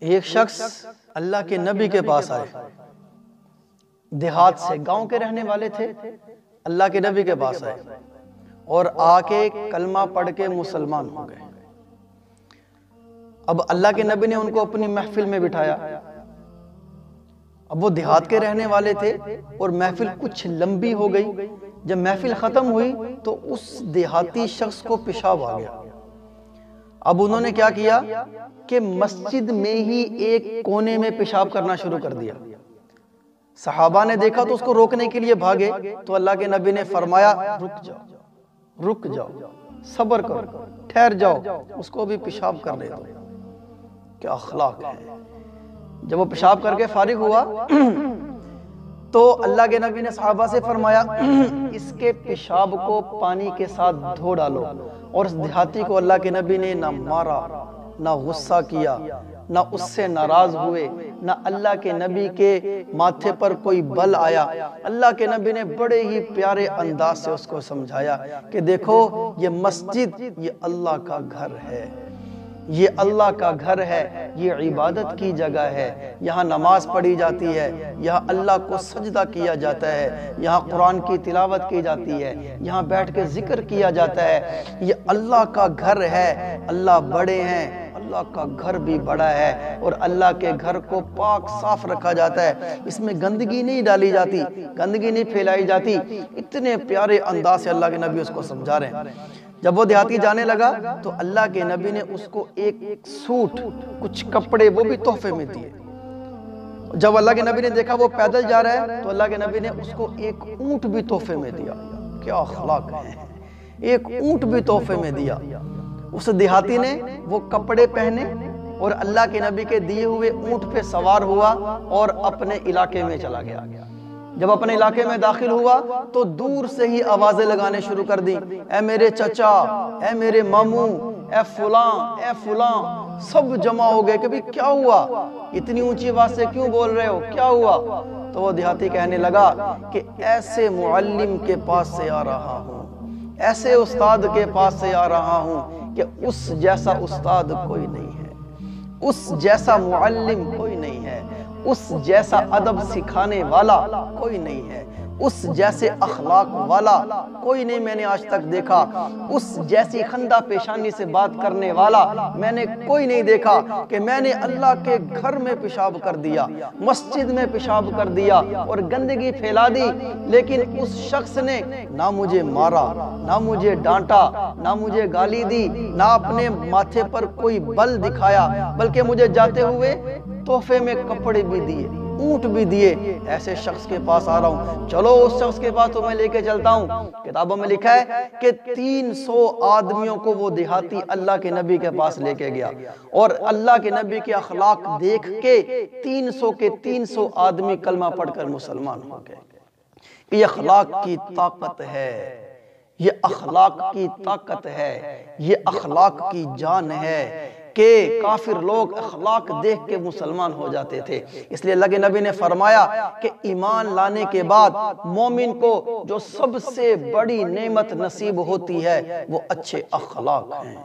ایک شخص اللہ کے نبی کے پاس آئے، دیہات سے، گاؤں کے رہنے والے تھے، اللہ کے نبی کے پاس آئے اور آ کے کلمہ پڑھ کے مسلمان ہو گئے۔ اب اللہ کے نبی نے ان کو اپنی محفل میں بٹھایا۔ اب وہ دیہات کے رہنے والے تھے اور محفل کچھ لمبی ہو گئی۔ جب محفل ختم ہوئی تو اس دیہاتی شخص کو پیشاب آ گیا۔ اب انہوں نے کیا کیا کہ مسجد میں ہی ایک کونے میں پیشاب کرنا شروع کر دیا۔ صحابہ نے دیکھا تو اس کو روکنے کے لیے بھاگے، تو اللہ کے نبی نے فرمایا رک جاؤ، صبر کرو، ٹھہر جاؤ، اس کو بھی پیشاب کرنے دو۔ کیا اخلاق ہے۔ جب وہ پیشاب کر کے فارغ ہوا تو اللہ کے نبی نے صحابہ سے فرمایا اس کے پیشاب کو پانی کے ساتھ دھو ڈالو۔ اور اس دیہاتی کو اللہ کے نبی نے نہ مارا، نہ غصہ کیا، نہ اس سے ناراض ہوئے، نہ اللہ کے نبی کے ماتھے پر کوئی بل آیا۔ اللہ کے نبی نے بڑے ہی پیارے انداز سے اس کو سمجھایا کہ دیکھو یہ مسجد، یہ اللہ کا گھر ہے، یہ اللہ کا گھر ہے، یہ عبادت کی جگہ ہے، یہاں نماز پڑھی جاتی ہے، یہاں اللہ کو سجدہ کیا جاتا ہے، یہاں قرآن کی تلاوت کی جاتی ہے، یہاں بیٹھ کے ذکر کیا جاتا ہے، یہ اللہ کا گھر ہے، اللہ بڑے ہیں، اللہ کا گھر بھی بڑا ہے، اور اللہ کے گھر کو پاک صاف رکھا جاتا ہے، اس میں گندگی نہیں ڈالی جاتی، گندگی نہیں پھیلائی جاتی۔ اتنے پیارے انداز سے اللہ کے نبی اس کو سمجھا رہے ہیں۔ جب وہ دیہاتی جانے لگا تو اللہ کے نبی نے اس کو ایک سوٹ، کچھ کپڑے وہ بھی تحفے میں دیے۔ جب اللہ کے نبی نے دیکھا وہ پیدل جا رہا ہے تو اللہ کے نبی نے اس کو ایک اونٹ بھی تحفے میں دیا۔ کیا اخلاق ہے، ایک اونٹ بھی تحفے میں دیا۔ اس دیہاتی نے وہ کپڑے پہنے اور اللہ کے نبی کے دیے ہوئے اونٹ پہ سوار ہوا اور اپنے علاقے میں چلا گیا۔ جب اپنے علاقے میں داخل ہوا تو دور سے ہی آوازیں لگانے شروع کر دی، اے میرے چچا، اے میرے ماموں، اے فلاں، اے فلاں، سب جمع ہو گئے کہ بھی کیا ہوا، اتنی اونچی آواز سے کیوں بول رہے ہو، کیا ہوا؟ تو وہ دیہاتی کہنے لگا کہ ایسے معلم کے پاس سے آ رہا ہوں، ایسے استاد کے پاس سے آ رہا ہوں کہ اس جیسا استاد کوئی نہیں ہے، اس جیسا معلم کوئی نہیں ہے، اس جیسا ادب سکھانے والا کوئی نہیں ہے، اس جیسے اخلاق والا کوئی نہیں میں نے آج تک دیکھا، اس جیسی خندہ پیشانی سے بات کرنے والا میں نے کوئی نہیں دیکھا کہ میں نے اللہ کے گھر میں پیشاب کر دیا، مسجد میں پیشاب کر دیا اور گندگی پھیلا دی، لیکن اس شخص نے نہ مجھے مارا، نہ مجھے ڈانٹا، نہ مجھے گالی دی، نہ اپنے ماتھے پر کوئی بل دکھایا، بلکہ مجھے جاتے ہوئے تحفے میں کپڑے بھی دیے، اونٹ بھی دیے۔ ایسے شخص کے پاس آ رہا ہوں، چلو اس شخص کے پاس تو میں لے کے چلتا ہوں۔ کتابوں میں لکھا ہے کہ 300 آدمیوں کو وہ دیہاتی اللہ کے نبی کے پاس لے کے گیا، اور اللہ کے نبی کے اخلاق دیکھ کے 300 کے 300 آدمی کلمہ پڑھ کر مسلمان ہو گئے۔ یہ اخلاق کی طاقت ہے، یہ اخلاق کی طاقت ہے، یہ اخلاق کی جان ہے کہ کافر لوگ اخلاق دیکھ کے مسلمان ہو جاتے تھے۔ اس لیے اللہ کے نبی نے فرمایا کہ ایمان لانے کے بعد مومن کو جو سب سے بڑی نعمت نصیب ہوتی ہے وہ اچھے اخلاق ہیں۔